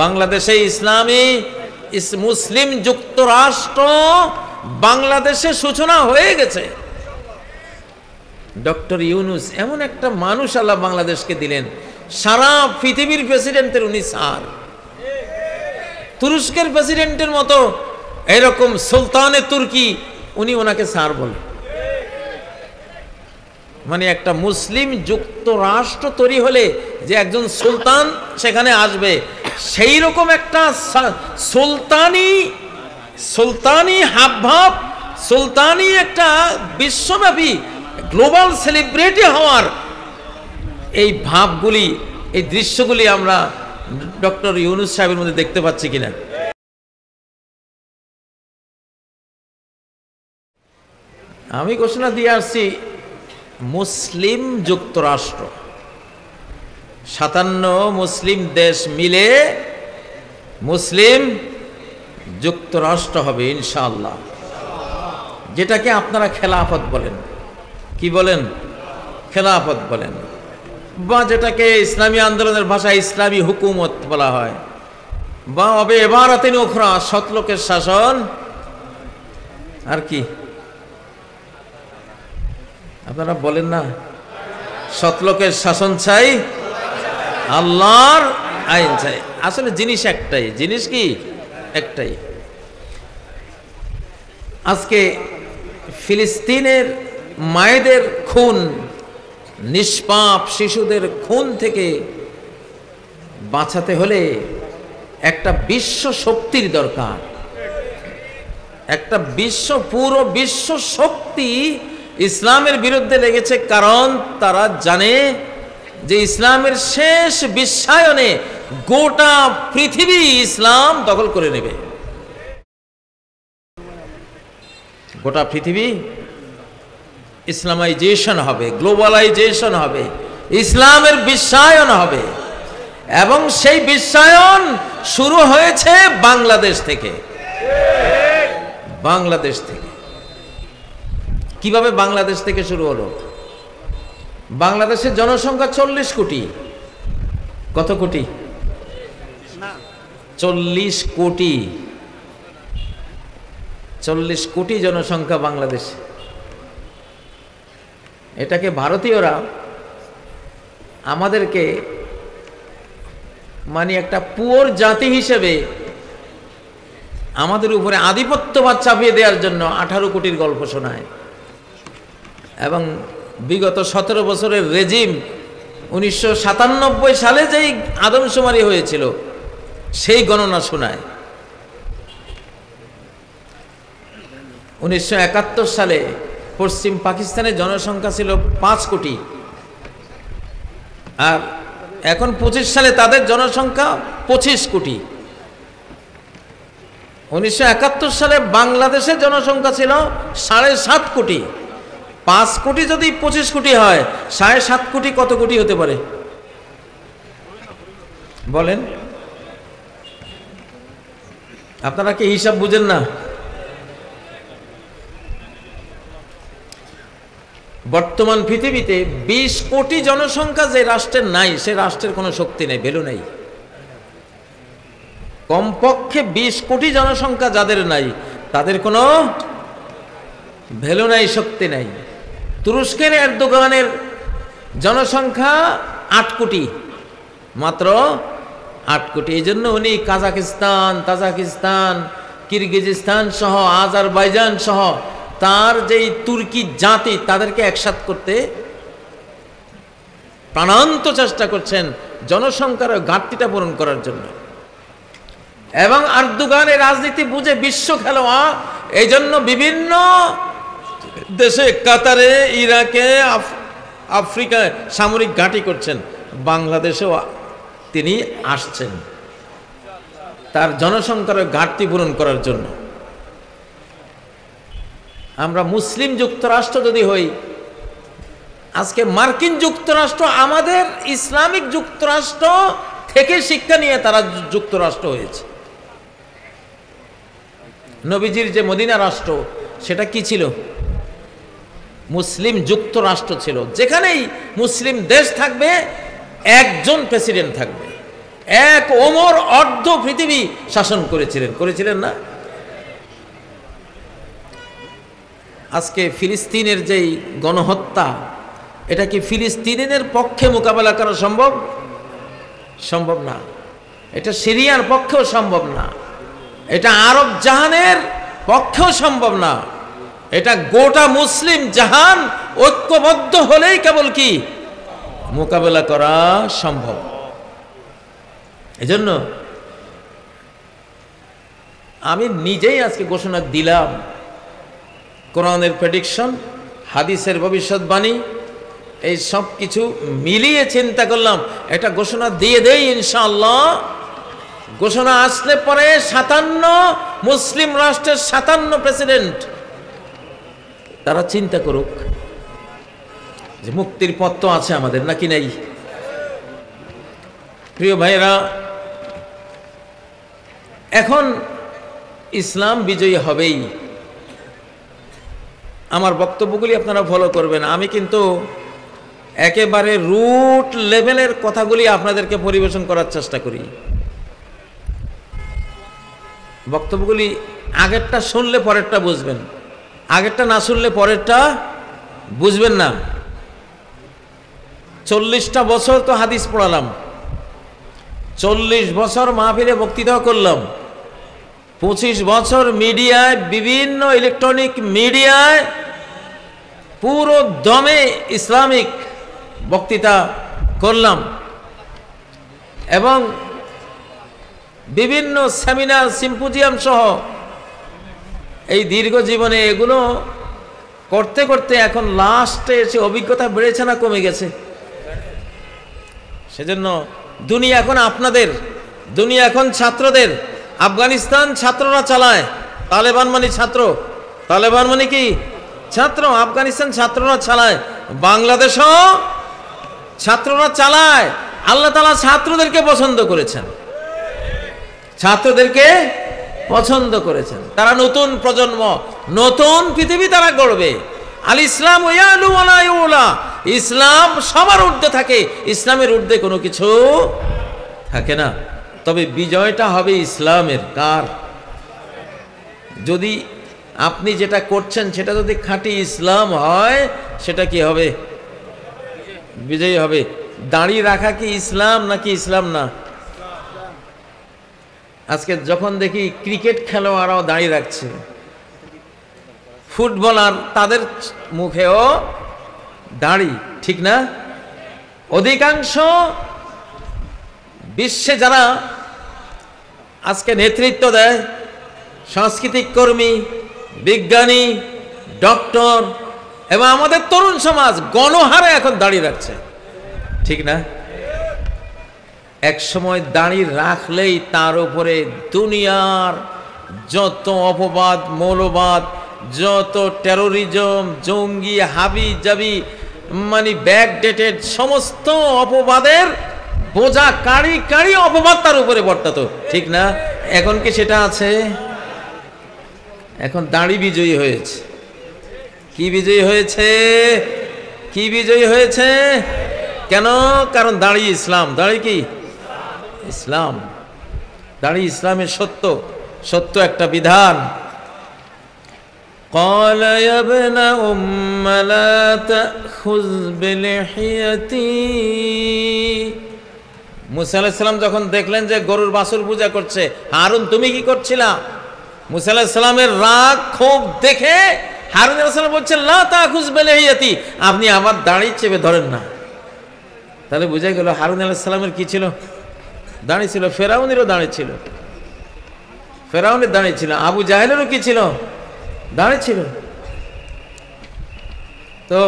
বাংলাদেশে ইসলামী মুসলিম যুক্তরাষ্ট্র বাংলাদেশে সূচনা হয়ে গেছে। ডক্টর ইউনূস এমন একটা মানুষ আল্লাহ বাংলাদেশকে দিলেন, সারা পৃথিবীর প্রেসিডেন্টের উনি স্যার। তুরস্কের প্রেসিডেন্টের মতো এরকম সুলতানে তুর্কি, উনি ওনাকে স্যার বলেন। মানে একটা মুসলিম যুক্তরাষ্ট্র তৈরি হলে যে একজন সুলতান সেখানে আসবে, সেই রকম একটা সুলতানি হাবভাব, সুলতানি একটা বিশ্বব্যাপী গ্লোবাল সেলিব্রিটি হওয়ার এই ভাবগুলি, এই দৃশ্যগুলি আমরা ডক্টর ইউনূস সাহেবের মধ্যে দেখতে পাচ্ছি কিনা। আমি ঘোষণা দিয়ে আসছি মুসলিম যুক্তরাষ্ট্র, 57 মুসলিম দেশ মিলে মুসলিম যুক্তরাষ্ট্র হবে ইনশাআল্লাহ, যেটাকে আপনারা খেলাফত বলেন। কি বলেন? খেলাফত বলেন, বা যেটাকে ইসলামী আন্দোলনের ভাষায় ইসলামী হুকুমত বলা হয়, বা হবে এবারাতিন উখরা, সৎলোকের শাসন। আর কি আপনারা বলেন না? সৎলোকের শাসন চাই, আল্লাহর আইন চাই। আসলে জিনিস একটাই, জিনিস কি একটাই। আজকে ফিলিস্তিনের মায়েদের খুন, নিষ্পাপ শিশুদের খুন থেকে বাঁচাতে হলে একটা বিশ্ব শক্তির দরকার। একটা পুরো বিশ্ব শক্তি ইসলামের বিরুদ্ধে লেগেছে, কারণ তারা জানে যে ইসলামের শেষ বিশ্বায়নে গোটা পৃথিবী ইসলাম দখল করে নেবে। গোটা পৃথিবী ইসলামাইজেশন হবে, গ্লোবালাইজেশন হবে, ইসলামের বিশ্বায়ন হবে। এবং সেই বিশ্বায়ন শুরু হয়েছে বাংলাদেশ থেকে। বাংলাদেশ থেকে কিভাবে বাংলাদেশ থেকে শুরু হলো? বাংলাদেশের জনসংখ্যা 40 কোটি। কত কোটি? 40 কোটি। 40 কোটি জনসংখ্যা বাংলাদেশে। এটাকে ভারতীয়রা আমাদেরকে মানে একটা পুয়োর জাতি হিসেবে আমাদের উপরে আধিপত্যবাদ চাপিয়ে দেওয়ার জন্য 18 কোটির গল্প শোনায়। এবং বিগত 17 বছরের রেজিম 1997 সালে যেই আদমশুমারি হয়েছিল সেই গণনা শোনায়। 1971 সালে পশ্চিম পাকিস্তানের জনসংখ্যা ছিল 5 কোটি, আর এখন 25 সালে তাদের জনসংখ্যা 25 কোটি। 1971 সালে বাংলাদেশের জনসংখ্যা ছিল 7.5 কোটি। 5 কোটি যদি 25 কোটি হয়, 7.5 কোটি কত কোটি হতে পারে বলেন? আপনারা কি হিসাব বুঝেন না? বর্তমান পৃথিবীতে 20 কোটি জনসংখ্যা যে রাষ্ট্রের নাই, সে রাষ্ট্রের কোনো শক্তি নেই, ভ্যালু নাই। কমপক্ষে 20 কোটি জনসংখ্যা যাদের নাই, তাদের কোনো ভ্যালু নাই, শক্তি নাই। তুরস্কের এরদোগানের জনসংখ্যা 8 কোটি, মাত্র 8 কোটি। এই জন্য উনি কাজাকিস্তান, তাজিকিস্তান, কিরগিজস্তান সহ, আজারবাইজান সহ তার যেই তুর্কি জাতি, তাদেরকে একসাথ করতে প্রাণান্ত চেষ্টা করছেন জনসংখ্যার ঘাটতিটা পূরণ করার জন্য। এবং এরদোগানের রাজনীতি বুঝে বিশ্ব খেলোয়া, এই জন্য বিভিন্ন দেশে, কাতারে, ইরাকে, আফ্রিকায় সামরিক ঘাঁটি করছেন। বাংলাদেশেও তিনি আসছেন তার জনসংখ্যার ঘাটতি পূরণ করার জন্য। আমরা মুসলিম যুক্তরাষ্ট্র যদি হই, আজকে মার্কিন যুক্তরাষ্ট্র আমাদের ইসলামিক যুক্তরাষ্ট্র থেকে শিক্ষা নিয়ে তারা যুক্তরাষ্ট্র হয়েছে। নবীজির যে মদিনা রাষ্ট্র, সেটা কি ছিল? মুসলিম যুক্তরাষ্ট্র ছিল। যেখানেই মুসলিম দেশ থাকবে, একজন প্রেসিডেন্ট থাকবে। এক ওমর অর্ধ পৃথিবী শাসন করেছিলেন না? আজকে ফিলিস্তিনের যেই গণহত্যা, এটা কি ফিলিস্তিনিদের পক্ষে মোকাবেলা করা সম্ভব না। এটা সিরিয়ার পক্ষেও সম্ভব না, এটা আরব জাহানের পক্ষেও সম্ভব না। এটা গোটা মুসলিম জাহান ঐক্যবদ্ধ হলেই কেবল কি মোকাবেলা করা সম্ভব। এজন্য আমি নিজেই আজকে ঘোষণা দিলাম, কোরআনের প্রেডিকশন, হাদিসের ভবিষ্যৎবাণী, এই সব কিছু মিলিয়ে চিন্তা করলাম একটা ঘোষণা দিয়ে দেই ইনশাআল্লাহ। ঘোষণা আসলে পরে 57 মুসলিম রাষ্ট্রের 57 প্রেসিডেন্ট তারা চিন্তা করুক যে মুক্তির পথ তো আছে আমাদের, নাকি নেই? প্রিয় ভাইরা, এখন ইসলাম বিজয়ী হবেই। আমার বক্তব্যগুলি আপনারা ফলো করবেন। আমি কিন্তু একেবারে রুট লেভেলের কথাগুলি আপনাদেরকে পরিবেশন করার চেষ্টা করি। বক্তব্যগুলি আগেরটা শুনলে পরেরটা বুঝবেন, আগেরটা না শুনলে পরেরটা বুঝবেন না। 40টা বছর তো হাদিস পড়ালাম, 40 বছর মাহফিলে বক্তৃতা করলাম, 25 বছর মিডিয়ায়, বিভিন্ন ইলেকট্রনিক মিডিয়ায় পুরো দমে ইসলামিক বক্তৃতা করলাম, এবং বিভিন্ন সেমিনার, সিম্পোজিয়াম সহ এই দীর্ঘ জীবনে এগুলো করতে করতে এখন লাস্টে এসে অভিজ্ঞতা বেড়েছে না কমে গেছে? সেজন্য দুনিয়া এখন আপনাদের, দুনিয়া এখন ছাত্রদের। আফগানিস্তান ছাত্ররা চালায়, তালেবান মানে ছাত্র, তালেবান মানে কি ছাত্র, আফগানিস্তান ছাত্ররা চালায়, বাংলাদেশও ছাত্ররা চালায়। আল্লাহ তাআলা ছাত্রদেরকে পছন্দ করেছেন, ছাত্রদেরকে পছন্দ করেছেন। তারা নতুন প্রজন্ম, নতুন পৃথিবী তারা গড়বে। আল ইসলাম ইয়ালু ওয়ালা ইউলা, ইসলাম সবার ঊর্ধ্বে থাকে, ইসলামের ঊর্ধ্বে কোনো কিছু থাকে না। তবে বিজয়টা হবে ইসলামের। কার? যদি আপনি যেটা করছেন সেটা যদি খাঁটি ইসলাম হয়, সেটা কি হবে? বিজয়ী হবে। দাড়ি রাখা কি ইসলাম নাকি ইসলাম না? আজকে যখন দেখি ক্রিকেট খেলোয়াড়রাও দাড়ি রাখছে, ফুটবলার তাদের মুখেও দাড়ি, ঠিক না? অধিকাংশ বিশ্বে যারা আজকে নেতৃত্ব দেয়, সাংস্কৃতিক কর্মী, বিজ্ঞানী, ডক্টর এবং আমাদের তরুণ সমাজ গণহারে এখন দাড়ি রাখছে, ঠিক না? এক সময় দাড়ি রাখলেই তার উপরে দুনিয়ার যত অপবাদ, মৌলবাদ, যত টেরোরিজম, জঙ্গি, হাবি জাবি, মানে ব্যাকডেটেড সমস্ত অপবাদের বোঝা, কাড়ি কাড়ি অপবাদ তার উপরে বর্তাতো, ঠিক না? এখন কি সেটা আছে? এখন দাড়ি বিজয়ী হয়েছে। কি বিজয়ী হয়েছে? কি বিজয়ী হয়েছে? কেন? কারণ দাড়ি ইসলাম। দাড়ি কি ইসলাম, দাড়ি ইসলামের সত্য, সত্য একটা বিধান। قال يا ابن أم لا تأخذ بلحيتي। মুসা আলাইহিস সালাম যখন দেখলেন যে গরুর বাছুর পূজা করছে, হারুন তুমি কি করছিলা? মুসা আলাইহিস সালামের রাগ ক্ষোভ দেখে হারুন আলাইহিস সালাম বলছেন লা তাখুজ বিলহিয়াতি, আপনি আমার দাড়ি চেপে ধরেন না। তাহলে বুঝা গেল হারুন আলাইহিস সালামের কি ছিল? দাড়ি ছিল। ফেরাউনেরও দাড়ি ছিল, ফেরাউনের দাড়ি ছিল। আবু জাহেলেরও কি ছিল? দাড়ি ছিল। তো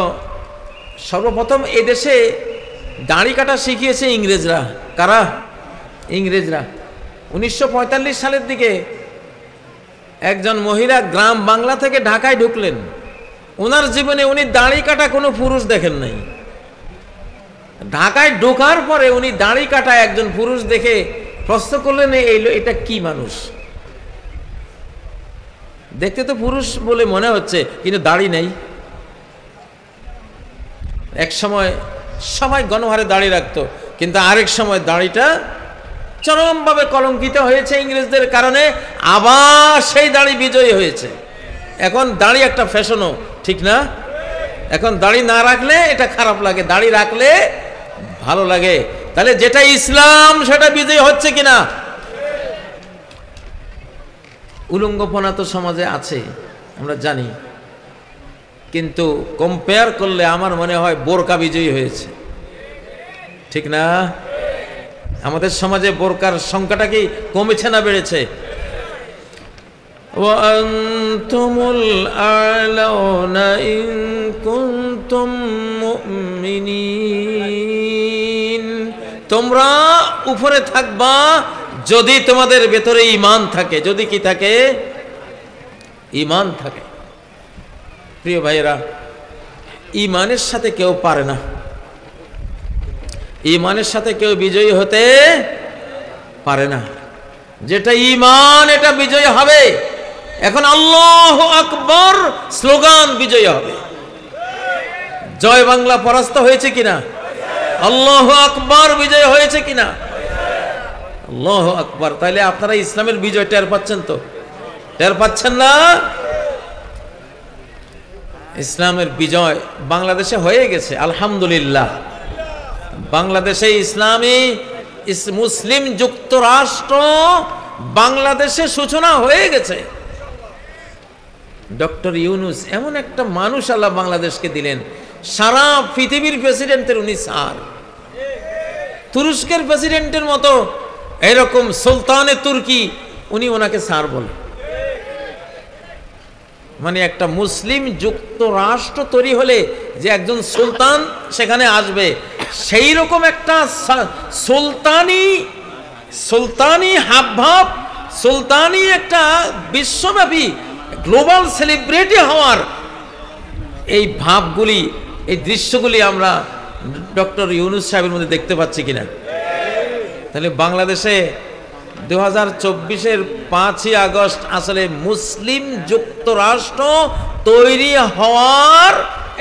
সর্বপ্রথম এদেশে দাড়ি কাটা শিখিয়েছে ইংরেজরা। কারা? ইংরেজরা। 1945 সালের দিকে একজন মহিলা গ্রাম বাংলা থেকে ঢাকায় ঢুকলেন। ওনার জীবনে উনি দাড়ি কাটা কোনো পুরুষ দেখেন নাই। ঢাকায় ঢোকার পরে উনি দাড়ি কাটা একজন পুরুষ দেখে প্রশ্ন করলেন, এটা কি মানুষ? দেখতে তো পুরুষ বলে মনে হচ্ছে, কিন্তু দাড়ি নেই। এক সময় সবাই গণহারে দাড়ি রাখতো, কিন্তু আরেক সময় দাড়িটা চরমভাবে কলঙ্কিত হয়েছে ইংরেজদের কারণে, আবার সেই দাড়ি বিজয়ী হয়েছে। এখন দাড়ি একটা ফ্যাশনও, ঠিক না? এখন দাড়ি না রাখলে এটা খারাপ লাগে, দাড়ি রাখলে ভালো লাগে। তাহলে যেটা ইসলাম সেটা বিজয়ী হচ্ছে কিনা? উলঙ্গপনা তো সমাজে আছে, আমরা জানি, কিন্তু কম্পেয়ার করলে আমার মনে হয় বোরকা বিজয়ী হয়েছে, ঠিক না? আমাদের সমাজে বোরকার সংখ্যাটা কি কমেছে না বেড়েছে? ওয়ান্তুমুল আ'লাউনা ইন কুনতুম মুমিনিন, তোমরা উপরে থাকবা যদি তোমাদের ভেতরে ঈমান থাকে। যদি কি থাকে? ঈমান থাকে। প্রিয় ভাইয়েরা, ঈমানের সাথে কেউ পারে না, ঈমানের সাথে কেউ বিজয়ী হতে পারে না। যেটা ঈমান এটা বিজয়ী হবে। এখন আল্লাহু আকবার স্লোগান বিজয়ী হবে। জয় বাংলা পরাস্ত হয়েছে কিনা? আল্লাহু আকবার বিজয় হয়েছে কিনা? আল্লাহু আকবার। তাইলে আপনারা ইসলামের বিজয় টের পাচ্ছেন তো? টের পাচ্ছেন না? ইসলামের বিজয় বাংলাদেশে হয়ে গেছে, আলহামদুলিল্লাহ। বাংলাদেশে ইসলামী মুসলিম যুক্তরাষ্ট্র বাংলাদেশে সূচনা হয়ে গেছে। ডক্টর ইউনূস এমন একটা মানুষ আল্লাহ বাংলাদেশকে দিলেন, সারা পৃথিবীর প্রেসিডেন্টের উনি স্যার। তুরস্কের প্রেসিডেন্টের মতো এরকম সুলতানে তুর্কি, উনি ওনাকে স্যার বলে। মানে একটা মুসলিম যুক্তরাষ্ট্র তৈরি হলে যে একজন সুলতান সেখানে আসবে, সেই রকম একটা সুলতানি হাবভাব, সুলতানি একটা বিশ্বব্যাপী গ্লোবাল সেলিব্রিটি হওয়ার এই ভাবগুলি, এই দৃশ্যগুলি আমরা ডক্টর ইউনূস সাহেবের মধ্যে দেখতে পাচ্ছি কিনা? তাহলে বাংলাদেশে 2024-এর 5ই আগস্ট আসলে মুসলিম যুক্তরাষ্ট্র তৈরি হওয়ার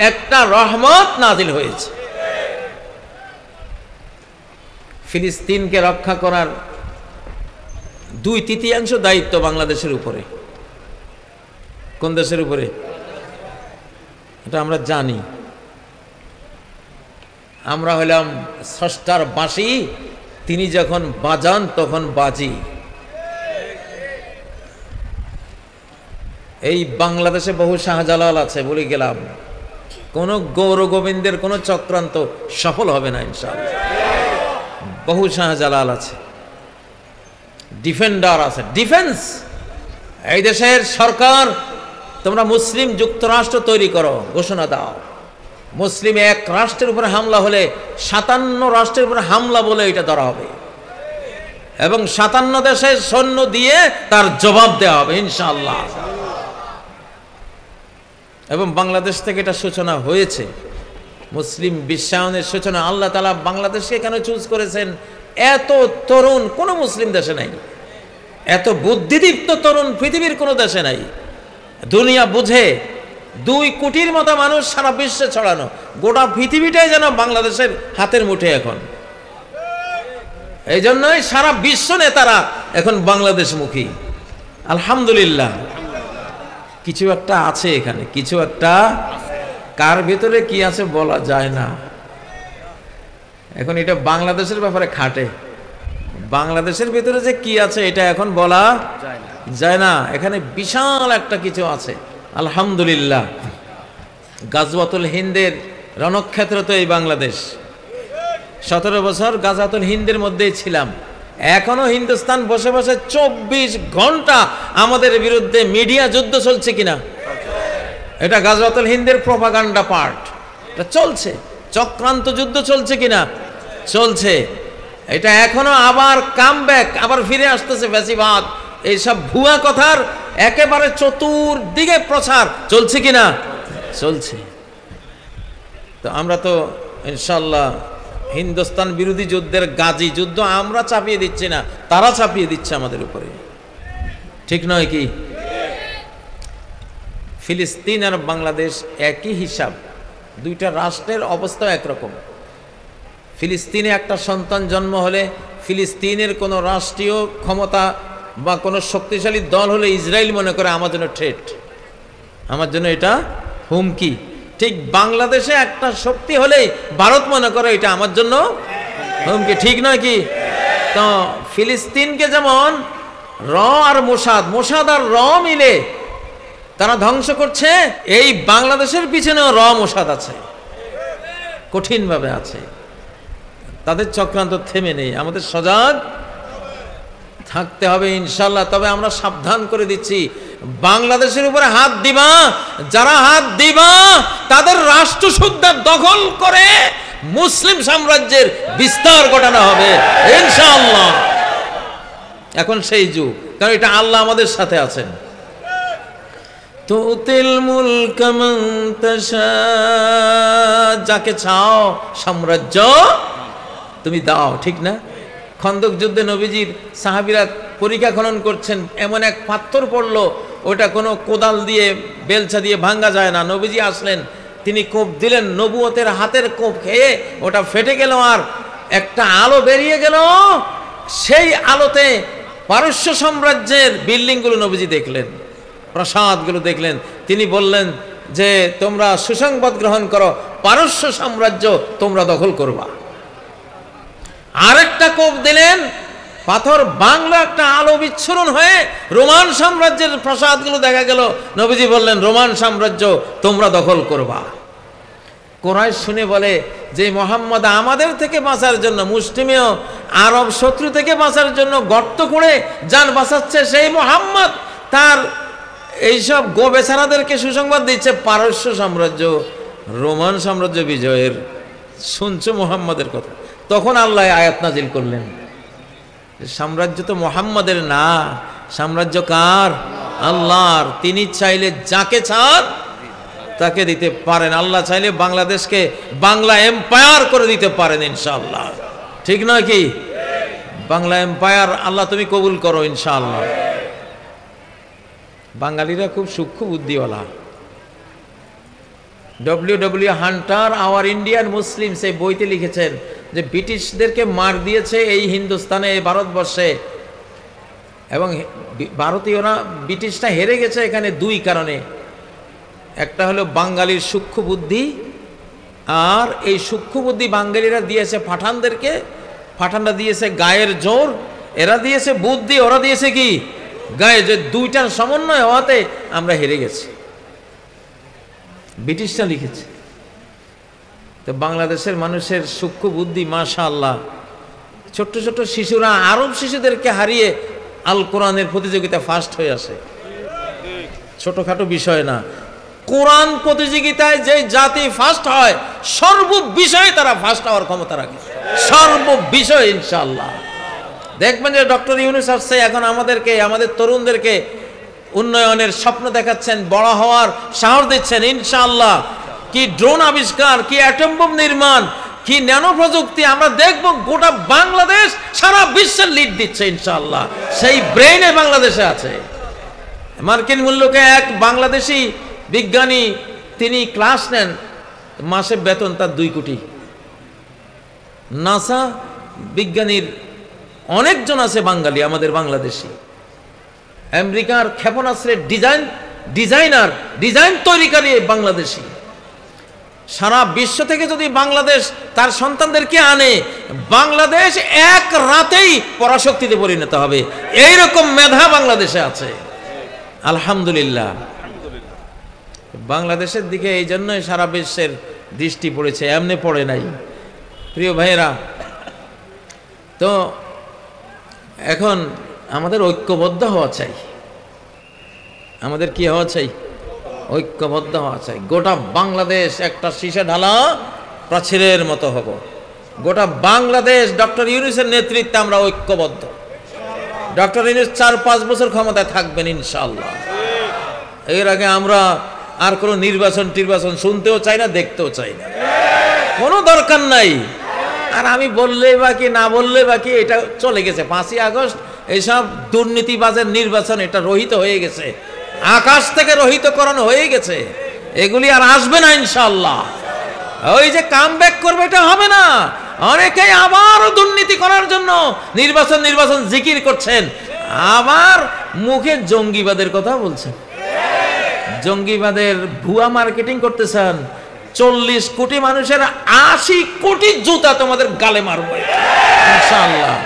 একটা রহমত নাজিল হয়েছে। ফিলিস্তিনকে রক্ষা করার 2/3 দায়িত্ব বাংলাদেশের উপরে। কোন দেশের উপরে? এটা আমরা জানি। আমরা হলাম স্রষ্টার বাঁশি, তিনি যখন বাজান তখন বাজি। এই বাংলাদেশে বহু শাহজালাল আছে, বলে গেলাম, কোন গৌর গোবিন্দের কোন চক্রান্ত সফল হবে না ইনশাআল্লাহ। বহু শাহজালাল আছে, ডিফেন্ডার আছে, ডিফেন্স। এই দেশের সরকার, তোমরা মুসলিম যুক্তরাষ্ট্র তৈরি করো, ঘোষণা দাও। মুসলিম এক রাষ্ট্রের উপরে হামলা হলে 57 রাষ্ট্রের উপরে হামলা বলে এটা ধরা হবে, এবং 57 দেশের সৈন্য দিয়ে তার জবাব দেওয়া হবে ইনশাআল্লাহ। এবং বাংলাদেশ থেকে এটা সূচনা হয়েছে, মুসলিম বিশ্বায়নের সূচনা। আল্লাহ তাআলা বাংলাদেশকে কেন চুজ করেছেন? এত তরুণ কোনো মুসলিম দেশে নাই, এত বুদ্ধিদীপ্ত তরুণ পৃথিবীর কোনো দেশে নাই। দুনিয়া বুঝে 2 কোটির মতো মানুষ সারা বিশ্বে ছড়ানো, গোটা পৃথিবীটাই যেন বাংলাদেশের হাতের মুঠে এখন। এই জন্যই সারা বিশ্ব নেতারা এখন বাংলাদেশমুখী, আলহামদুলিল্লাহ। কিছু একটা আছে এখানে, কিছু একটা, কার ভেতরে কি আছে বলা যায় না। এখন এটা বাংলাদেশের ব্যাপারে খাটে, বাংলাদেশের ভেতরে যে কি আছে এটা এখন বলা যায় না। এখানে বিশাল একটা কিছু আছে, আলহামদুলিল্লাহ। গাজওয়াতুল হিন্দের রণক্ষেত্র তো এই বাংলাদেশ। 17 বছর গাজওয়াতুল হিন্দের মধ্যেই ছিলাম। এখনো হিন্দুস্তান বসে বসে 24 ঘন্টা আমাদের বিরুদ্ধে মিডিয়া যুদ্ধ চলছে কিনা? এটা গাজওয়াতুল হিন্দের প্রপাগান্ডা পার্ট, এটা চলছে। চক্রান্ত যুদ্ধ চলছে কিনা? চলছে। এটা এখনো আবার কামব্যাক, আবার ফিরে আসতেছে ফ্যাসিবাদ। এইসব ভুয়া কথার একেবারে চতুর্দিকে প্রচার চলছে কিনা? চলছে। তো আমরা তো ইনশাল্লাহ হিন্দুস্তান বিরোধী যুদ্ধের গাজী, যুদ্ধ আমরা চাপিয়ে দিচ্ছি না, তারা চাপিয়ে দিচ্ছে আমাদের উপরে, ঠিক নয় কি? ফিলিস্তিন আর বাংলাদেশ একই হিসাব, দুইটা রাষ্ট্রের অবস্থা একরকম। ফিলিস্তিনে একটা সন্তান জন্ম হলে ফিলিস্তিনের কোনো রাষ্ট্রীয় ক্ষমতা বা কোনো শক্তিশালী দল হলে ইসরায়েল মনে করে আমার জন্য থ্রেট, আমার জন্য এটা হুমকি। ঠিক বাংলাদেশে একটা শক্তি হলেই ভারত মনে করে এটা আমার জন্য হুমকি, ঠিক নয় কি? তো ফিলিস্তিনকে যেমন র আর মোসাদ আর র মিলে তারা ধ্বংস করছে, এই বাংলাদেশের পিছনেও র মোসাদ আছে, কঠিনভাবে আছে। তাদের চক্রান্ত থেমে নেই, আমাদের সজাগ থাকতে হবে ইনশাল্লাহ। তবে আমরা সাবধান করে দিচ্ছি, বাংলাদেশের উপরে হাত দিবা, যারা হাত দিবা তাদের রাষ্ট্র সুদ্ধা দখল করে মুসলিম সাম্রাজ্যের বিস্তার ঘটানো হবে ইনশাআল্লাহ। এখন সেই যুগ, কারণ এটা আল্লাহ আমাদের সাথে আছেন। তুতিল মুলক মান তাশা, যাকে চাও সাম্রাজ্য তুমি দাও, ঠিক না? খন্দক যুদ্ধে নবীজির সাহাবীরা পরীক্ষা খনন করছেন, এমন এক পাথর পড়লো ওটা কোনো কোদাল দিয়ে বেলচা দিয়ে ভাঙ্গা যায় না। নবীজি আসলেন, তিনি কোপ দিলেন, নবুয়তের হাতের কোপ খেয়ে ওটা ফেটে গেল আর একটা আলো বেরিয়ে গেল। সেই আলোতে পারস্য সাম্রাজ্যের বিল্ডিংগুলো নবীজি দেখলেন, প্রাসাদগুলো দেখলেন। তিনি বললেন যে তোমরা সুসংবাদ গ্রহণ করো, পারস্য সাম্রাজ্য তোমরা দখল করবা। আরেকটা কোপ দিলেন, পাথর বাংলা, একটা আলো বিচ্ছুরণ হয়ে রোমান সাম্রাজ্যের প্রাসাদগুলো দেখা গেল। নবীজি বললেন রোমান সাম্রাজ্য তোমরা দখল করবা। কুরাইশ শুনে বলে যে মোহাম্মদ আমাদের থেকে বাঁচার জন্য, মুসলিমীয় আরব শত্রু থেকে বাঁচার জন্য গর্ত করে যান বাঁচাচ্ছে, সেই মোহাম্মদ তার এইসব গো বেচারাদেরকে সুসংবাদ দিচ্ছে পারস্য সাম্রাজ্য, রোমান সাম্রাজ্য বিজয়ের। শুনছো মোহাম্মদের কথা? তখন আল্লাহ আয়াত নাজিল করলেন, সাম্রাজ্য তো মোহাম্মদের না, সাম্রাজ্য কার? আল্লাহর। তিনি চাইলে যাকে চান তাকে দিতে পারেন। আল্লাহ চাইলে বাংলাদেশকে বাংলা এম্পায়ার করে দিতে পারেন ইনশাআল্লাহ, ঠিক নয় কি? বাংলা এম্পায়ার আল্লাহ তুমি কবুল করো ইনশাআল্লাহ। বাঙালিরা খুব সূক্ষ্ম বুদ্ধিওয়ালা। W Hunter our Indian Muslim সেই বইতে লিখেছেন যে ব্রিটিশদেরকে মার দিয়েছে এই হিন্দুস্তানে, এই ভারতবর্ষে, এবং ভারতীয়রা, ব্রিটিশটা হেরে গেছে এখানে দুই কারণে। একটা হলো বাঙালির সূক্ষ্ম বুদ্ধি, আর এই সূক্ষ্ম বুদ্ধি বাঙালিরা দিয়েছে পাঠানদেরকে, পাঠানরা দিয়েছে গায়ের জোর, এরা দিয়েছে বুদ্ধি, ওরা দিয়েছে কি? গায়ে। যে দুইটার সমন্বয় হওয়াতে আমরা হেরে গেছি। ব্রিটিশরা লিখেছে। তো বাংলাদেশের মানুষের সূক্ষ্ম বুদ্ধি মাশাআল্লাহ। ছোট্ট ছোট্ট শিশুরা আরব শিশুদেরকে হারিয়ে আল কোরআনের প্রতিযোগিতা ফার্স্ট হয়ে আসে। ছোটখাটো বিষয় না, কোরআন প্রতিযোগিতায় যে জাতি ফার্স্ট হয় সর্ব বিষয়ে তারা ফার্স্ট হওয়ার ক্ষমতা রাখে, সর্ব বিষয় ইনশাআল্লাহ। দেখবেন যে ডক্টর ইউনূস আসছে এখন আমাদেরকে, আমাদের তরুণদেরকে উন্নয়নের স্বপ্ন দেখাচ্ছেন, বড় হওয়ার সাহস দিচ্ছেন ইনশাআল্লাহ। কি ড্রোন আবিষ্কার, কি অ্যাটম বোম নির্মাণ, কি ন্যানো প্রযুক্তি, আমরা দেখব গোটা বাংলাদেশ সারা বিশ্বের লিড দিচ্ছে ইনশাআল্লাহ। সেই ব্রেইনে বাংলাদেশে আছে। মার্কিন মূল্যকে এক বাংলাদেশি বিজ্ঞানী, তিনি ক্লাস নেন, মাসে বেতন তার 2 কোটি। নাসা বিজ্ঞানীর অনেকজন আছে বাঙালি, আমাদের বাংলাদেশি। আমেরিকার ক্ষেপণাস্ত্রের ডিজাইন তৈরিকারী বাংলাদেশি। সারা বিশ্ব থেকে যদি বাংলাদেশ তার সন্তানদেরকে আনে, বাংলাদেশ এক রাতেই পরাশক্তিতে পরিণত হবে, এইরকম মেধা বাংলাদেশে আছে আলহামদুলিল্লাহ। বাংলাদেশের দিকে এই জন্যই সারা বিশ্বের দৃষ্টি পড়েছে, এমনি পড়ে নাই। প্রিয় ভাইয়েরা, তো এখন আমাদের ঐক্যবদ্ধ হওয়া চাই। আমাদের কি হওয়া চাই? ঐক্যবদ্ধ হওয়া চাই। গোটা বাংলাদেশ একটা শীষে ঢালা প্রাচীরের মতো হব। গোটা বাংলাদেশ ডক্টর ইউনূসের নেতৃত্বে আমরা ঐক্যবদ্ধ। ডক্টর ইউনূস 4-5 বছর ক্ষমতায় থাকবেন ইনশাআল্লাহ। এর আগে আমরা আর কোনো নির্বাচন শুনতেও চাই না, দেখতেও চাই না, কোনো দরকার নাই। আর আমি বললে বাকি না বললে বাকি, এটা চলে গেছে। 5ই আগস্ট এইসব দুর্নীতিবাজের নির্বাচন, এটা রহিত হয়ে গেছে, আকাশ থেকে রহিতকরণ হয়ে গেছে। এগুলি আর আসবে না ইনশাআল্লাহ। ওই যে কামব্যাক করবে, এটা হবে না। অনেকেই আবারও দুর্নীতি করার জন্য নির্বাচন জিকির করছেন, আবার মুখে জঙ্গিবাদের কথা বলছেন, জঙ্গিবাদের ভুয়া মার্কেটিং করতেছেন। 40 কোটি মানুষের 80 কোটি জুতা তোমাদের গালে মারবো ইনশাআল্লাহ।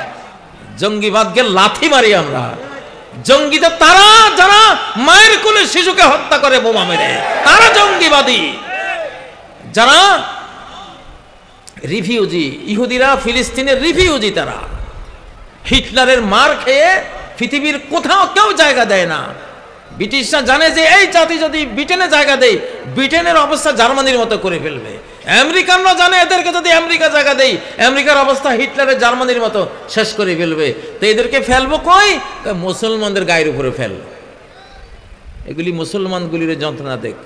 জঙ্গিবাদকে লাথি মারি আমরা। জঙ্গি তো তারা যারা মায়ের কোলে শিশুকে হত্যা করে বোমা মেরে, তারা জঙ্গিবাদী। যারা রিফিউজি, ইহুদিরা ফিলিস্তিনের রিফিউজি, তারা হিটলারের মার খেয়ে পৃথিবীর কোথাও কেউ জায়গা দেয় না। ব্রিটিশরা জানে যে এই জাতি যদি ব্রিটেনে জায়গা দেয়, ব্রিটেনের অবস্থা জার্মানির মতো করে ফেলবে। আমেরিকানরা জানে এদেরকে যদি আমেরিকা জায়গা দেয়, আমেরিকার অবস্থা হিটলারের জার্মানির মতো শেষ করে ফেলবে। তো এদেরকে ফেলবো কই? মুসলমানদের গায়ের উপরে ফেল। এগুলি মুসলমানগুলির যন্ত্রণা দেখ।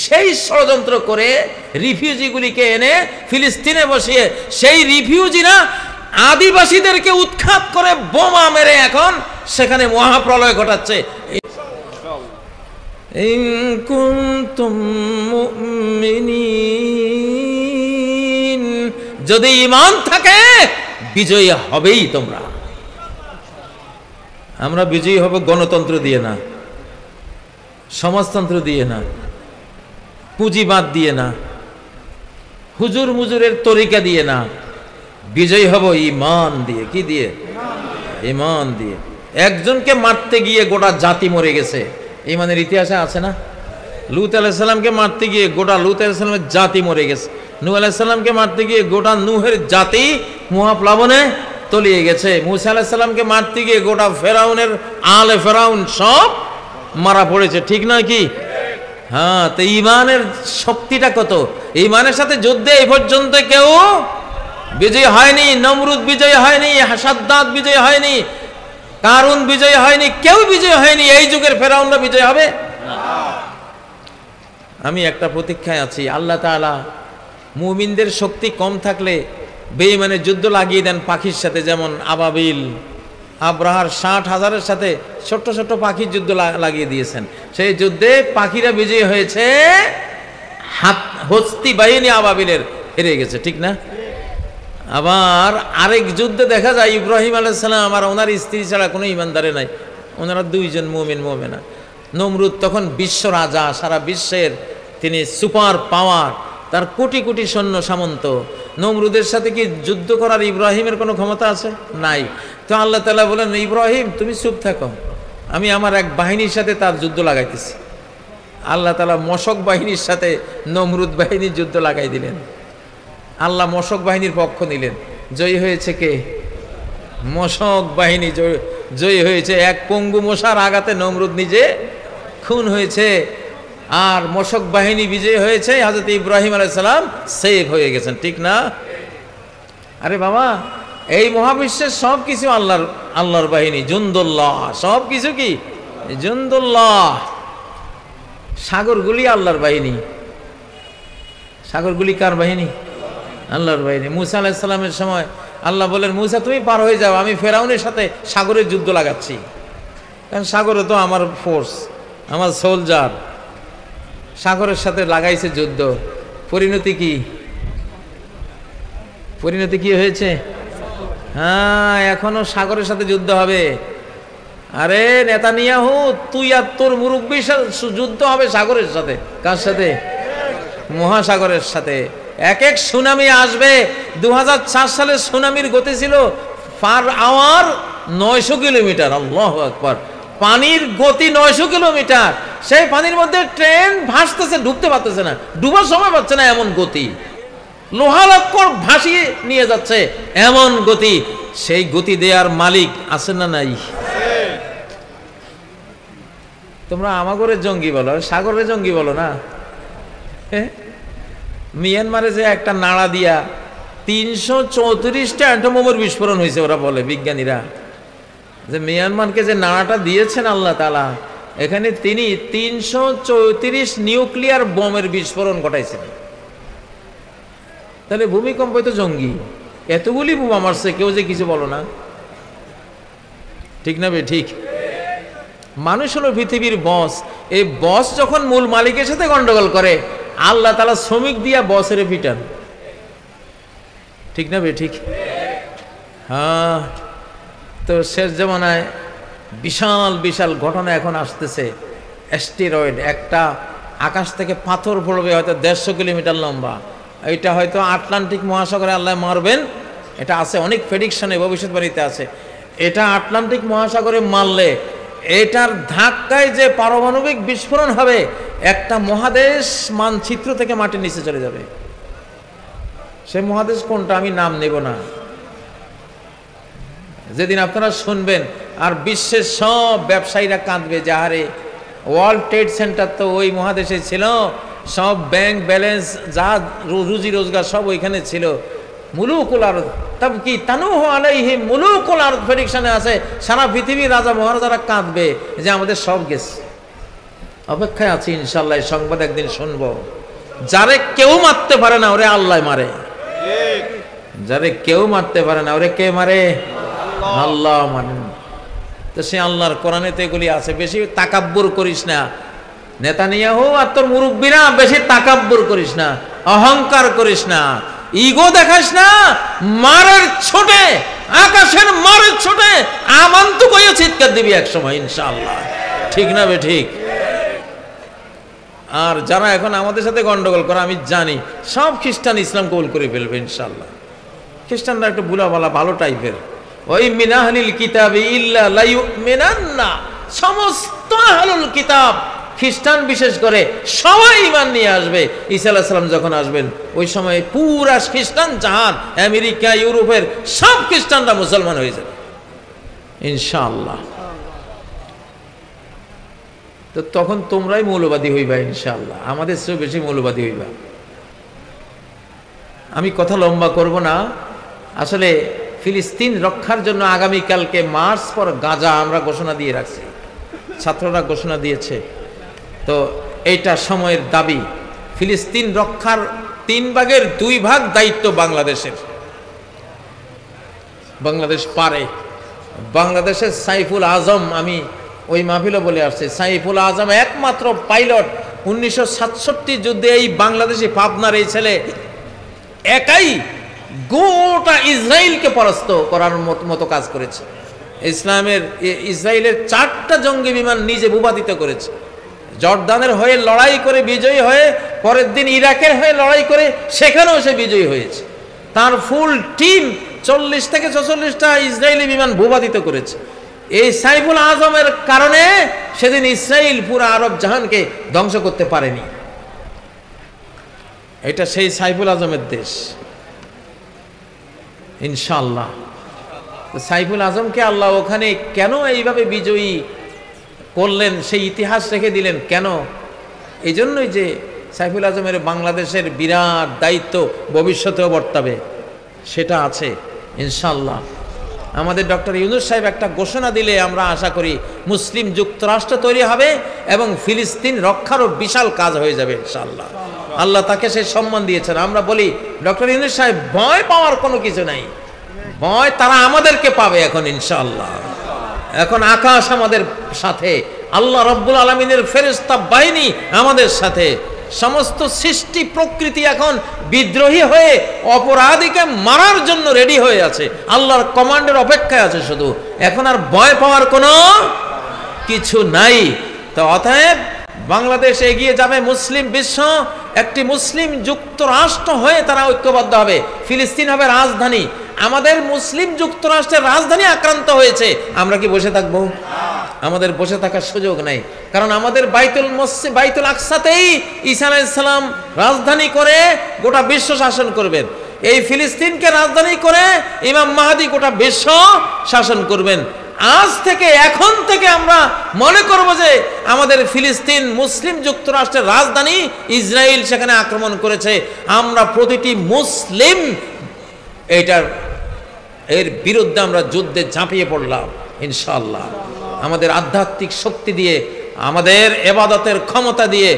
সেই ষড়যন্ত্র করে রিফিউজিগুলিকে এনে ফিলিস্তিনে বসিয়ে সেই রিফিউজিরা আদিবাসীদেরকে উৎখাত করে বোমা মেরে এখন সেখানে মহাপ্রলয় ঘটাচ্ছে। ইন কুনতুম মুমিনিন, যদি ঈমান থাকে বিজয়ী হবেই তোমরা। আমরা বিজয়ী হব গণতন্ত্র দিয়ে না, সমাজতন্ত্র দিয়ে না, পুঁজিবাদ দিয়ে না, হুজুর মুজুরের তরিকা দিয়ে না। বিজয়ী হব ঈমান দিয়ে। কি দিয়ে? ঈমান দিয়ে। একজনকে মারতে গিয়ে গোটা জাতি মরে গেছে, ঈমানের ইতিহাসে আছে না? লূত আলাইহিস সালামকে মারতে গিয়ে গোটা লূত আলাইহিস সালামের জাতি মরে গেছে। নূহ আলাইহিস সালামকে মারতে গিয়ে গোটা নূহের জাতি মহাপ্লাবনে তলিয়ে গেছে। মূসা আলাইহিস সালামকে মারতে গিয়ে গোটা ফেরাউনের আলে ফেরাউন সব মারা পড়েছে। ঠিক নয় কি? হ্যাঁ। তো ঈমানের শক্তিটা কত! ঈমানের সাথে যুদ্ধে এই পর্যন্ত কেউ বিজয় হয়নি। নমরুদ বিজয় হয়নি, সাদ্দাত বিজয় হয়নি, কারুন বিজয় হয়নি, কেউ বিজয় হয়নি। এই যুগের ফেরাউনরা বিজয় হবে? আমি একটা প্রতীক্ষায় আছি। আল্লাহ তাআলা মুমিনদের শক্তি কম থাকলে বেঈমানের যুদ্ধ লাগিয়ে দেন পাখির সাথে, যেমন আবাবিল, আব্রাহার 60,000-এর সাথে ছোট্ট ছোট্ট পাখির যুদ্ধ লাগিয়ে দিয়েছেন। সেই যুদ্ধে পাখিরা বিজয়ী হয়েছে, হস্তি বাহিনী আবাবিলের হেরে গেছে। ঠিক না? আবার আরেক যুদ্ধে দেখা যায় ইব্রাহিম আলাইহিস সালাম আর ওনার স্ত্রী ছাড়া কোনো ইমানদারে নাই, ওনারা দুইজন মুমিন মুমিনা। নমরুদ তখন বিশ্ব রাজা, সারা বিশ্বের তিনি সুপার পাওয়ার, তার কোটি কোটি সৈন্য সামন্ত। নমরুদের সাথে কি যুদ্ধ করার ইব্রাহিমের কোনো ক্ষমতা আছে? নাই। তো আল্লাহ তাআলা বলেন, ইব্রাহিম তুমি চুপ থাকো, আমি আমার এক বাহিনীর সাথে তার যুদ্ধ লাগাইতেছি। আল্লাহ তাআলা মশক বাহিনীর সাথে নমরুদ বাহিনীর যুদ্ধ লাগাই দিলেন। আল্লাহ মশক বাহিনীর পক্ষ নিলেন। জয়ী হয়েছে কে? মশক বাহিনী জয়ী হয়েছে। এক পঙ্গু মশার আঘাতে নমরুদ নিজে খুন হয়েছে, আর মশক বাহিনী বিজয়ী হয়েছে। হযরত ইব্রাহিম আলাইহিস সালাম সেভ হয়ে গেছেন। ঠিক না? আরে বাবা, এই মহাবিশ্বের সব কিছু আল্লাহর বাহিনী, জুনদুল্লাহ। সব কিছু কি? জুনদুল্লাহ। সাগরগুলি আল্লাহর বাহিনী। সাগরগুলি কার বাহিনী? আল্লাহর বাহিনী। মূসা আলাইহিস সালামের সময় আল্লাহ বলেন, মূসা তুমি পার হয়ে যাও, আমি ফেরাউনের সাথে সাগরের যুদ্ধ লাগাচ্ছি। কারণ সাগরে তো আমার ফোর্স, আমার সোলজার। সাগরের সাথে লাগাইছে যুদ্ধ। পরিণতি কি? পরিণতি কি হয়েছে? হ্যাঁ, এখনো সাগরের সাথে যুদ্ধ হবে। আরে নেতানিয়াহু, তুই আর তোর মুরব্বির সাথে যুদ্ধ হবে সাগরের সাথে। কার সাথে? মহাসাগরের সাথে। এক এক সুনামি আসবে। 2004 সালে সুনামির গতি ছিল পার আওয়ার 900 কিলোমিটার। আল্লাহু আকবার। পানির গতি 900 কিলোমিটার। সেই পানির মধ্যে ট্রেন ভাসতেছে, ঢুকতে পারতেছে না, ডুবার সময় পাচ্ছে না, এমন গতি। লোহা লক্কর ভাসিয়ে নিয়ে যাচ্ছে, এমন গতি। সেই গতি দেয়ার মালিক আছেন না নাই? তোমরা আমাগরের জঙ্গি বলো, সাগরের জঙ্গি বলো না। মিয়ানমারে যে একটা নাড়া দিয়া 334টা অ্যাটম বিস্ফোরণ হয়েছে, ওরা বলে বিজ্ঞানীরা, যে মিয়ানমারকে যে নাড়াটা দিয়েছেন আল্লাহ তাআলা, এখানে তিনি 334 নিউক্লিয়ার বোমের বিস্ফোরণ ঘটাইছেন। তাহলে ভূমিকম্প তো জঙ্গি, এতগুলি বোমা মারছে, কেউ যে কিছু বলো না। ঠিক না বে? ঠিক। মানুষ হলো পৃথিবীর বস। এই বস যখন মূল মালিকের সাথে গন্ডগোল করে, আল্লাহ তাআলা শ্রমিক দিয়া বসের পিটান। ঠিক না বে ঠিক? হ্যাঁ, তো শেষ জমানায় বিশাল বিশাল ঘটনা এখন আসতেছে। অ্যাস্টেরয়েড, একটা আকাশ থেকে পাথর পড়বে হয়তো 150 কিলোমিটার লম্বা, এটা হয়তো আটলান্টিক মহাসাগরে আল্লাহ মারবেন, এটা আছে অনেক প্রেডিকশনে, ভবিষ্যৎবাণীতে আছে। এটা আটলান্টিক মহাসাগরে মারলে এটার ধাক্কায় যে পারমাণবিক বিস্ফোরণ হবে, একটা মহাদেশ মানচিত্র থেকে মাটির নিচে চলে যাবে। সে মহাদেশ কোনটা আমি নাম নেব না। যেদিন আপনারা শুনবেন আর বিশ্বের সব ব্যবসায়ীরা কাঁদবে, যাহারে ওয়ার্ল্ড ট্রেড সেন্টার তো ওই মহাদেশে ছিল, সব ব্যাংক ব্যালেন্স যা রুজি রোজগার সব ওইখানে ছিল। মুলুকুল আরদ তাবকি তানুহু আলাইহিম মুলুকুল আরদ প্রেডিকশনে আছে, সারা পৃথিবীর রাজা মহারাজারা কাঁদবে যে আমাদের সব গেছে। অপেক্ষায় আছি ইনশাআল্লাহ, এই সংবাদ একদিন শুনবো। যারে কেউ মারতে পারে না ওরে আল্লাহ মারে, যারে কেউ মারতে পারে না ওরে কে মারে? আল্লাহ মারেন। তো সে আল্লাহর কোরআনে তো এগুলি আছে। বেশি তাকাব্বুর করিস না নেতানিয়াহু আর তোর মুরব্বীরা, বেশি তাকাব্বুর করিস না, অহংকার করিস না, ইগো দেখাস না। মারের ছোটে, আকাশের মারের ছোটে আমান্তু কইয়া চিৎকার দিবি এক সময় ইনশাআল্লাহ, ঠিক না বে ঠিক? আর যারা এখন আমাদের সাথে গন্ডগোল করে, আমি জানি সব খ্রিস্টান ইসলাম কবুল করে ফেলবে ইনশাআল্লাহ। খ্রিস্টানরা একটু বুলাবালা ভালো টাইপের। ওই মিনাহলিল কিতাবি ইল্লা লা ইউমিনান্না, সমস্ত আহলুল কিতাব খ্রিস্টান বিশেষ করে সবাই ঈমান নিয়ে আসবে। ঈসা আলাইহিস সালাম যখন আসবেন ওই সময় পুরা খ্রিস্টান জাহান, আমেরিকা, ইউরোপের সব খ্রিস্টানরা মুসলমান হয়ে যাবে ইনশাআল্লাহ। তো তখন তোমরাই মৌলবাদী হইবা ইনশাআল্লাহ, আমাদের চেয়ে বেশি মৌলবাদী হইবা। আমি কথা লম্বা করব না। আসলে ফিলিস্তিন রক্ষার জন্য আগামীকালকে মার্চ ফর গাজা আমরা ঘোষণা দিয়ে রাখছি, ছাত্ররা ঘোষণা দিয়েছে। তো এইটা সময়ের দাবি। ফিলিস্তিন রক্ষার 3 ভাগের 2 ভাগ দায়িত্ব বাংলাদেশের। বাংলাদেশ পারে। বাংলাদেশের সাইফুল আজম, আমি ওই মাহফিলও বলে আসছি, সাইফুল আজম একমাত্র পাইলট 1967 যুদ্ধে এই বাংলাদেশি পাবনার এই ছেলে একাই গোটা ইসরায়েলকে পরাস্ত করার মতো কাজ করেছে। ইসরায়েলের 4টা জঙ্গি বিমান নিজে ভূপাতিত করেছে। জর্দানের হয়ে লড়াই করে বিজয়ী হয়ে, পরের দিন ইরাকের হয়ে লড়াই করে সেখানেও সে বিজয়ী হয়েছে। তার ফুল টিম 40 থেকে 44টা ইসরায়েলি বিমান ভূপাতিত করেছে। এই সাইফুল আজমের কারণে সেদিন ইসরায়েল পুরো আরব জাহানকে ধ্বংস করতে পারেনি। এটা সেই সাইফুল আজমের দেশ ইনশাআল্লাহ। সাইফুল আজমকে আল্লাহ ওখানে কেন এইভাবে বিজয়ী করলেন, সেই ইতিহাস রেখে দিলেন কেন? এই জন্যই যে সাইফুল আজমের বাংলাদেশের বিরাট দায়িত্ব ভবিষ্যতেও বর্তাবে, সেটা আছে ইনশাআল্লাহ। আমাদের ডক্টর ইউনূস সাহেব একটা ঘোষণা দিলে আমরা আশা করি মুসলিম যুক্তরাষ্ট্র তৈরি হবে এবং ফিলিস্তিন রক্ষারও বিশাল কাজ হয়ে যাবে ইনশাআল্লাহ। আল্লাহ তাকে সেই সম্মান দিয়েছেন। আমরা বলি ডক্টর ইউনূস সাহেব, ভয় পাওয়ার কোনো কিছু নাই, ভয় তারা আমাদেরকে পাবে এখন ইনশাআল্লাহ। এখন আকাশ আমাদের সাথে, আল্লাহ রব্বুল আলামিনের ফেরেশতা বাহিনী আমাদের সাথে, সমস্ত সৃষ্টি প্রকৃতি এখন বিদ্রোহী হয়ে অপরাধীকে মারার জন্য রেডি হয়ে আছে, আল্লাহর কমান্ডের অপেক্ষায় আছে শুধু। এখন আর ভয় পাওয়ার কোনো কিছু নাই। তো অতএব বাংলাদেশ এগিয়ে যাবে, মুসলিম বিশ্ব একটি মুসলিম যুক্তরাষ্ট্র হয়ে তারা ঐক্যবদ্ধ হবে। ফিলিস্তিন হবে রাজধানী। আমাদের মুসলিম যুক্তরাষ্ট্রের রাজধানী আক্রান্ত হয়েছে, আমরা কি বসে থাকবো? আমাদের বসে থাকার সুযোগ নাই, কারণ আমাদের বাইতুল আকসাতেই ঈসা আলাইহিস সালাম রাজধানী করে গোটা বিশ্ব শাসন করবেন। এই ফিলিস্তিনকে রাজধানী করে ইমাম মাহদী গোটা বিশ্ব শাসন করবেন। আজ থেকে, এখন থেকে আমরা মনে করব যে আমাদের ফিলিস্তিন মুসলিম যুক্তরাষ্ট্রের রাজধানী, ইসরায়েল সেখানে আক্রমণ করেছে। আমরা প্রতিটি মুসলিম এর বিরুদ্ধে আমরা যুদ্ধে ঝাঁপিয়ে পড়লাম ইনশাআল্লাহ। আমাদের আধ্যাত্মিক শক্তি দিয়ে, আমাদের ইবাদতের ক্ষমতা দিয়ে,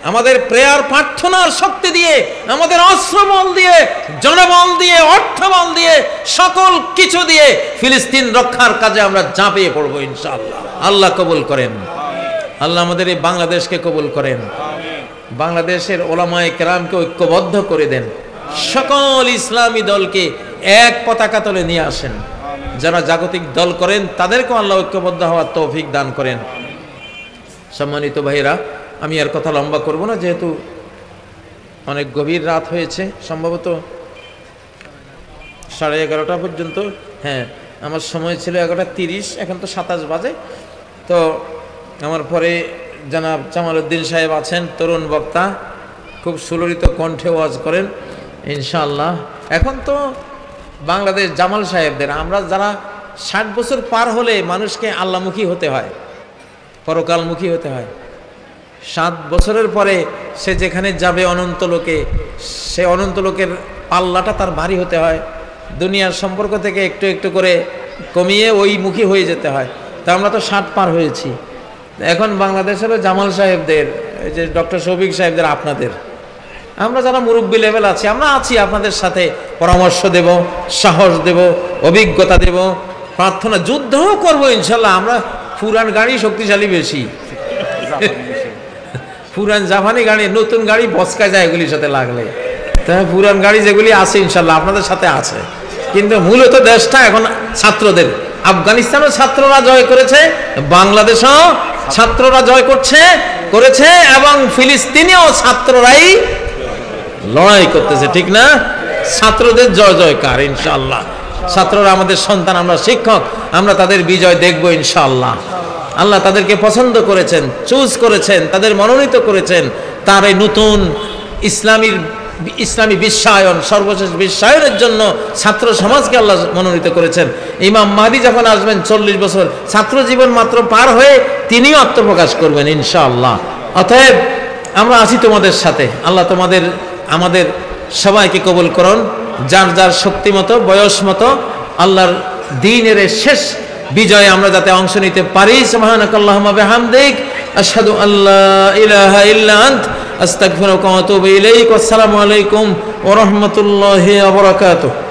আমাদের প্রেয়ার প্রার্থনার শক্তি দিয়ে, আমাদের অস্ত্রবল দিয়ে, জনবল দিয়ে, অর্থবল দিয়ে, সকল কিছু দিয়ে ফিলিস্তিন রক্ষার কাজে আমরা ঝাঁপিয়ে পড়বো ইনশাআল্লাহ। আল্লাহ কবুল করেন, আল্লাহ আমাদের এই বাংলাদেশকে কবুল করেন, বাংলাদেশের ওলামায়ে কেরামকে ঐক্যবদ্ধ করে দেন, সকল ইসলামী দলকে এক পতাকা তলে নিয়ে আসেন। যারা জাগতিক দল করেন তাদেরকেও আল্লাহ ঐক্যবদ্ধ হওয়ার তৌফিক দান করেন। সম্মানিত ভাইরা, আমি আর কথা লম্বা করব না, যেহেতু অনেক গভীর রাত হয়েছে, সম্ভবত 11:30 পর্যন্ত। হ্যাঁ, আমার সময় ছিল 11:30, এখন তো 27 বাজে। তো আমার পরে জনাব জামালউদ্দিন সাহেব আছেন, তরুণ বক্তা, খুব সুললিত কণ্ঠে ওয়াজ করেন ইনশাআল্লাহ। এখন তো বাংলাদেশ জামাল সাহেবদের, আমরা যারা 60 বছর পার হলে মানুষকে আল্লাহমুখী হতে হয়, পরকালমুখী হতে হয়। 7 বছরের পরে সে যেখানে যাবে অনন্ত লোকে, সে অনন্ত লোকের পাল্লাটা তার ভারী হতে হয়। দুনিয়ার সম্পর্ক থেকে একটু একটু করে কমিয়ে ওই মুখী হয়ে যেতে হয়। তা আমরা তো 60 পার হয়েছি। এখন বাংলাদেশেরও জামাল সাহেবদের, এই যে ডক্টর শফিক সাহেবদের, আপনাদের, আমরা যারা মুরব্বী লেভেল আছি, আমরা আছি আপনাদের সাথে, পরামর্শ দেব, সাহস দেব, অভিজ্ঞতা দেব, প্রার্থনা, যুদ্ধও করবো ইনশাল্লাহ। আমরা পুরান গাড়ি শক্তিশালী বেশি, পুরান জাপানি গাড়ি, নতুন গাড়ি বসকায় যায় এগুলির সাথে লাগলে। তাই পুরান গাড়ি যেগুলি আছে ইনশাল্লাহ আপনাদের সাথে আছে। কিন্তু মূলত দেশটা এখন ছাত্রদের। আফগানিস্তানও ছাত্ররা জয় করেছে, বাংলাদেশও ছাত্ররা জয় করেছে, এবং ফিলিস্তিনেও ছাত্ররাই লড়াই করতেছে, ঠিক না? ছাত্রদের জয় জয়কার ইনশাআল্লাহ। ছাত্ররা আমাদের সন্তান, আমরা শিক্ষক, আমরা তাদের বিজয় দেখব ইনশাআল্লাহ। আল্লাহ তাদেরকে পছন্দ করেছেন, চুজ করেছেন, তাদের মনোনীত করেছেন। তার এই নতুন ইসলামী বিশ্বায়ন, সর্বশেষ বিশ্বায়নের জন্য ছাত্র সমাজকে আল্লাহ মনোনীত করেছেন। ইমাম মাহদী যখন আসবেন 40 বছর, ছাত্র জীবন মাত্র পার হয়ে তিনিও আত্মপ্রকাশ করবেন ইনশাআল্লাহ। অতএব আমরা আছি তোমাদের সাথে। আল্লাহ আমাদের সবাইকে কবুল করুন, যার যার শক্তি মতো, বয়স মতো আল্লাহর দ্বীনের শেষ বিজয়ে আমরা যাতে অংশ নিতে পারি। সুবহানাকাল্লাহুম্মা বিহামদিক, আশহাদু আল্লা ইলাহা ইল্লা আনত, আস্তাগফিরুকা ওয়া আতুবু ইলাইক। আসসালামু আলাইকুম ওয়া রাহমাতুল্লাহি ওয়া বারাকাতুহু।